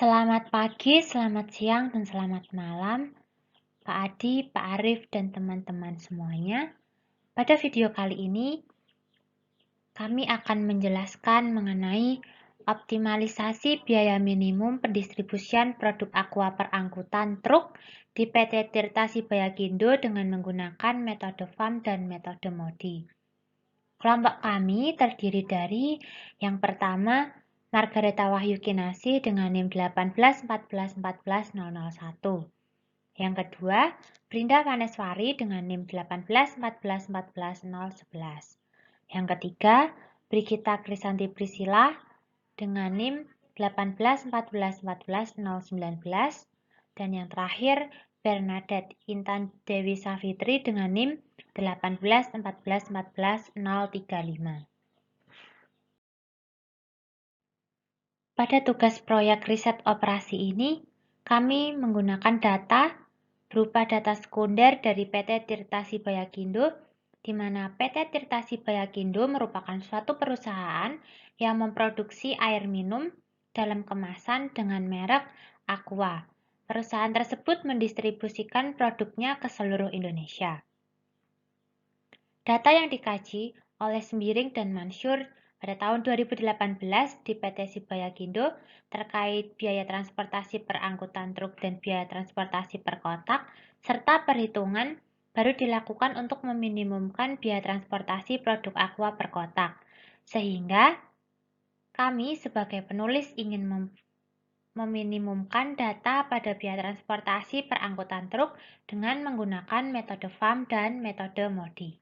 Selamat pagi, selamat siang, dan selamat malam, Pak Adi, Pak Arif, dan teman-teman semuanya. Pada video kali ini, kami akan menjelaskan mengenai optimalisasi biaya minimum pendistribusian produk aqua perangkutan truk di PT Tirta Sibayakindo dengan menggunakan metode FAM dan metode MODI. Kelompok kami terdiri dari yang pertama, Margareta Wahyu Kinasih dengan NIM 181414001. Yang kedua, Brinda Vaneswari dengan NIM 181414011. Yang ketiga, Brigita Krisanti Priscilla dengan NIM 181414019. Dan yang terakhir, Bernadette Intan Dewi Savitri dengan NIM 181414035. Pada tugas proyek riset operasi ini, kami menggunakan data berupa data sekunder dari PT Tirta Sibayakindo, di mana PT Tirta Sibayakindo merupakan suatu perusahaan yang memproduksi air minum dalam kemasan dengan merek Aqua. Perusahaan tersebut mendistribusikan produknya ke seluruh Indonesia. Data yang dikaji oleh Sembiring dan Mansur pada tahun 2018 di PT Sibayakindo terkait biaya transportasi per angkutan truk dan biaya transportasi per kotak, serta perhitungan baru dilakukan untuk meminimumkan biaya transportasi produk aqua per kotak. Sehingga kami sebagai penulis ingin meminimumkan data pada biaya transportasi per angkutan truk dengan menggunakan metode FAM dan metode MODI.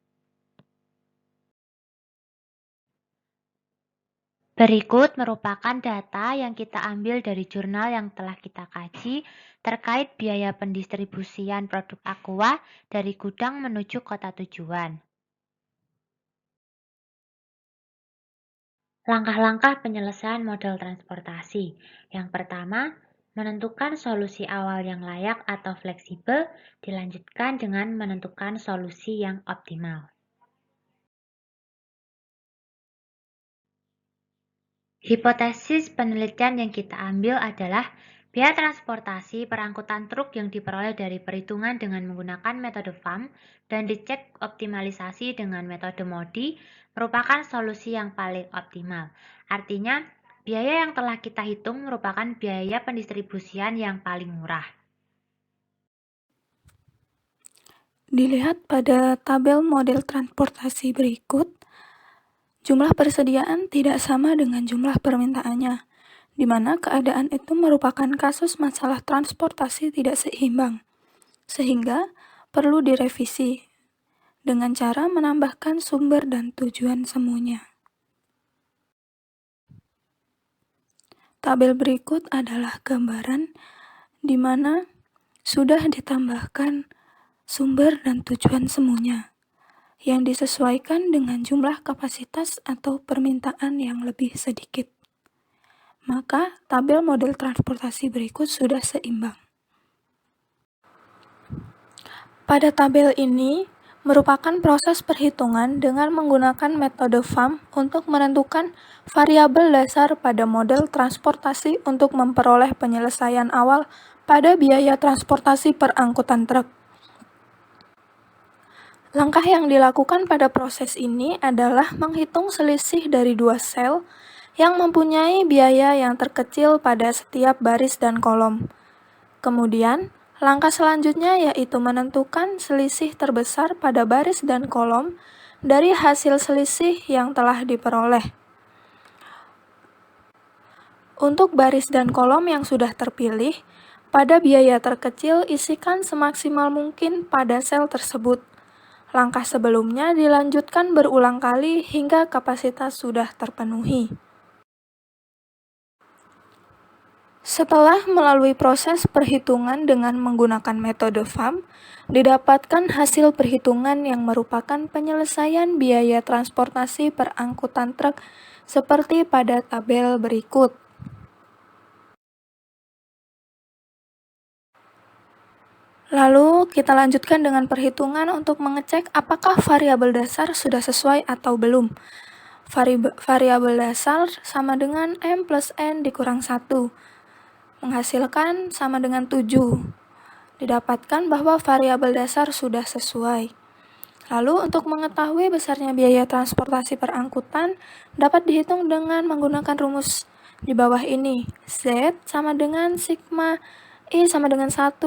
Berikut merupakan data yang kita ambil dari jurnal yang telah kita kaji terkait biaya pendistribusian produk aqua dari gudang menuju kota tujuan. Langkah-langkah penyelesaian model transportasi. Yang pertama, menentukan solusi awal yang layak atau fleksibel, dilanjutkan dengan menentukan solusi yang optimal. Hipotesis penelitian yang kita ambil adalah biaya transportasi perangkutan truk yang diperoleh dari perhitungan dengan menggunakan metode FAM dan dicek optimalisasi dengan metode MODI merupakan solusi yang paling optimal. Artinya, biaya yang telah kita hitung merupakan biaya pendistribusian yang paling murah. Dilihat pada tabel model transportasi berikut, jumlah persediaan tidak sama dengan jumlah permintaannya, di mana keadaan itu merupakan kasus masalah transportasi tidak seimbang, sehingga perlu direvisi dengan cara menambahkan sumber dan tujuan semuanya. Tabel berikut adalah gambaran di mana sudah ditambahkan sumber dan tujuan semuanya yang disesuaikan dengan jumlah kapasitas atau permintaan yang lebih sedikit. Maka, tabel model transportasi berikut sudah seimbang. Pada tabel ini, merupakan proses perhitungan dengan menggunakan metode FAM untuk menentukan variabel dasar pada model transportasi untuk memperoleh penyelesaian awal pada biaya transportasi per angkutan truk. Langkah yang dilakukan pada proses ini adalah menghitung selisih dari dua sel yang mempunyai biaya yang terkecil pada setiap baris dan kolom. Kemudian, langkah selanjutnya yaitu menentukan selisih terbesar pada baris dan kolom dari hasil selisih yang telah diperoleh. Untuk baris dan kolom yang sudah terpilih, pada biaya terkecil isikan semaksimal mungkin pada sel tersebut. Langkah sebelumnya dilanjutkan berulang kali hingga kapasitas sudah terpenuhi. Setelah melalui proses perhitungan dengan menggunakan metode FAM, didapatkan hasil perhitungan yang merupakan penyelesaian biaya transportasi per angkutan truk seperti pada tabel berikut. Lalu, kita lanjutkan dengan perhitungan untuk mengecek apakah variabel dasar sudah sesuai atau belum. Variabel dasar sama dengan M plus N dikurang 1. menghasilkan sama dengan 7. Didapatkan bahwa variabel dasar sudah sesuai. Lalu untuk mengetahui besarnya biaya transportasi per angkutan dapat dihitung dengan menggunakan rumus di bawah ini. Z sama dengan sigma I sama dengan 1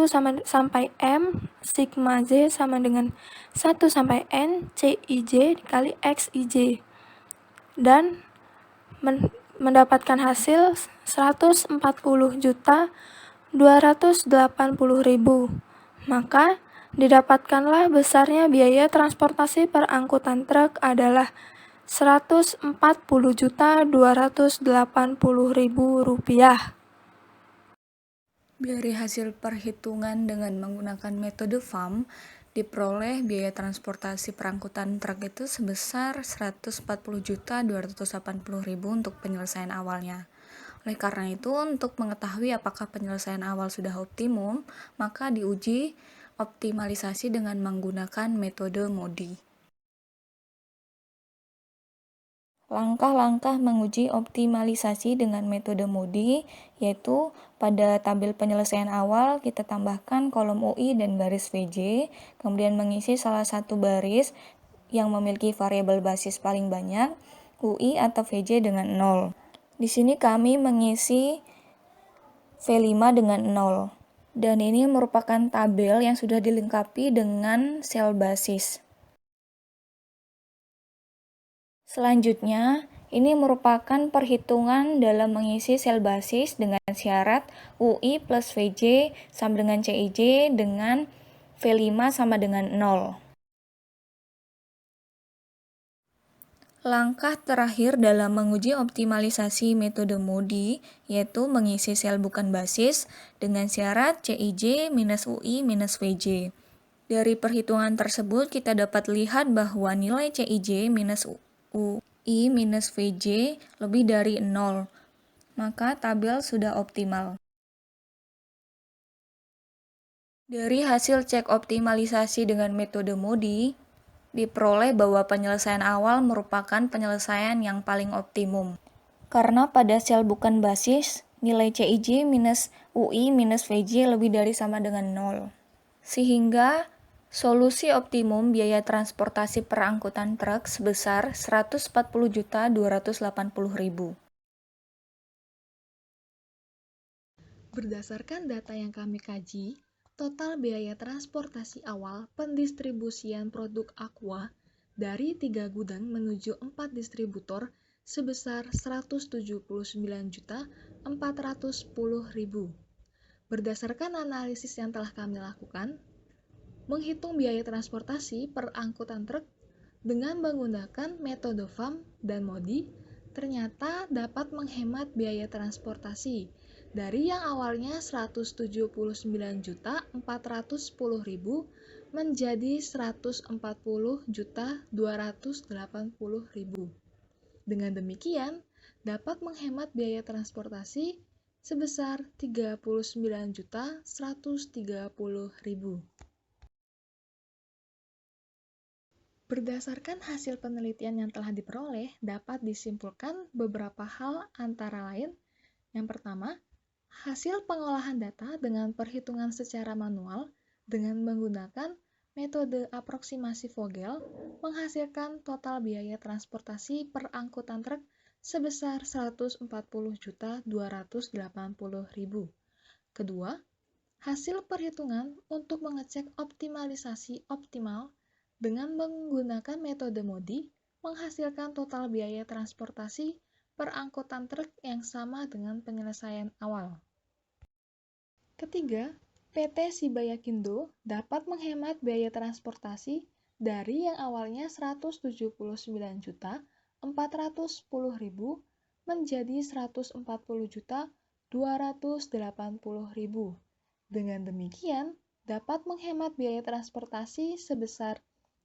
sampai M, sigma Z sama dengan 1 sampai N, CIJ dikali XIJ. Dan mendapatkan hasil 140.280.000. Maka didapatkanlah besarnya biaya transportasi per angkutan truk adalah Rp140.280.000. Dari hasil perhitungan dengan menggunakan metode FAM, diperoleh biaya transportasi perangkutan truk itu sebesar Rp140.280.000 untuk penyelesaian awalnya. Oleh karena itu, untuk mengetahui apakah penyelesaian awal sudah optimum, maka diuji optimalisasi dengan menggunakan metode MODI. Langkah-langkah menguji optimalisasi dengan metode MODI, yaitu pada tabel penyelesaian awal kita tambahkan kolom UI dan garis VJ, kemudian mengisi salah satu baris yang memiliki variabel basis paling banyak, UI atau VJ dengan 0. Di sini kami mengisi V5 dengan 0. Dan ini merupakan tabel yang sudah dilengkapi dengan sel basis. Selanjutnya, ini merupakan perhitungan dalam mengisi sel basis dengan syarat UI plus VJ sama dengan CIJ dengan V5 sama dengan 0. Langkah terakhir dalam menguji optimalisasi metode MODI yaitu mengisi sel bukan basis dengan syarat CIJ minus UI minus VJ. Dari perhitungan tersebut kita dapat lihat bahwa nilai CIJ minus UI minus VJ lebih dari 0, maka tabel sudah optimal. Dari hasil cek optimalisasi dengan metode MODI, diperoleh bahwa penyelesaian awal merupakan penyelesaian yang paling optimum. Karena pada sel bukan basis, nilai CIJ minus UI minus VJ lebih dari sama dengan 0. Sehingga solusi optimum biaya transportasi per angkutan truk sebesar Rp140.280.000. Berdasarkan data yang kami kaji, total biaya transportasi awal pendistribusian produk Aqua dari 3 gudang menuju 4 distributor sebesar Rp179.410.000. Berdasarkan analisis yang telah kami lakukan, menghitung biaya transportasi per angkutan truk dengan menggunakan metode FAM dan MODI ternyata dapat menghemat biaya transportasi dari yang awalnya Rp179.410.000 menjadi Rp140.280.000. Dengan demikian, dapat menghemat biaya transportasi sebesar Rp39.130.000. Berdasarkan hasil penelitian yang telah diperoleh, dapat disimpulkan beberapa hal antara lain. Yang pertama, hasil pengolahan data dengan perhitungan secara manual dengan menggunakan metode aproksimasi Vogel menghasilkan total biaya transportasi per angkutan truk sebesar Rp140.280.000. Kedua, hasil perhitungan untuk mengecek optimalisasi optimal dengan menggunakan metode MODI menghasilkan total biaya transportasi per angkutan truk yang sama dengan penyelesaian awal. Ketiga, PT Sibayakindo dapat menghemat biaya transportasi dari yang awalnya Rp179.410.000 menjadi Rp140.280.000. Dengan demikian, dapat menghemat biaya transportasi sebesar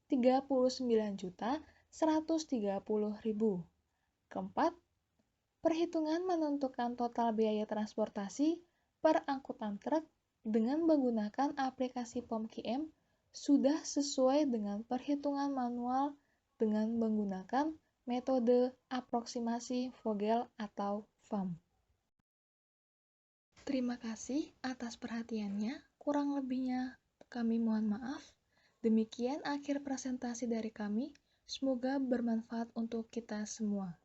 Rp39.130.000. Keempat, perhitungan menentukan total biaya transportasi per angkutan truk dengan menggunakan aplikasi POM-QM sudah sesuai dengan perhitungan manual dengan menggunakan metode aproksimasi Vogel atau FAM. Terima kasih atas perhatiannya. Kurang lebihnya kami mohon maaf. Demikian akhir presentasi dari kami. Semoga bermanfaat untuk kita semua.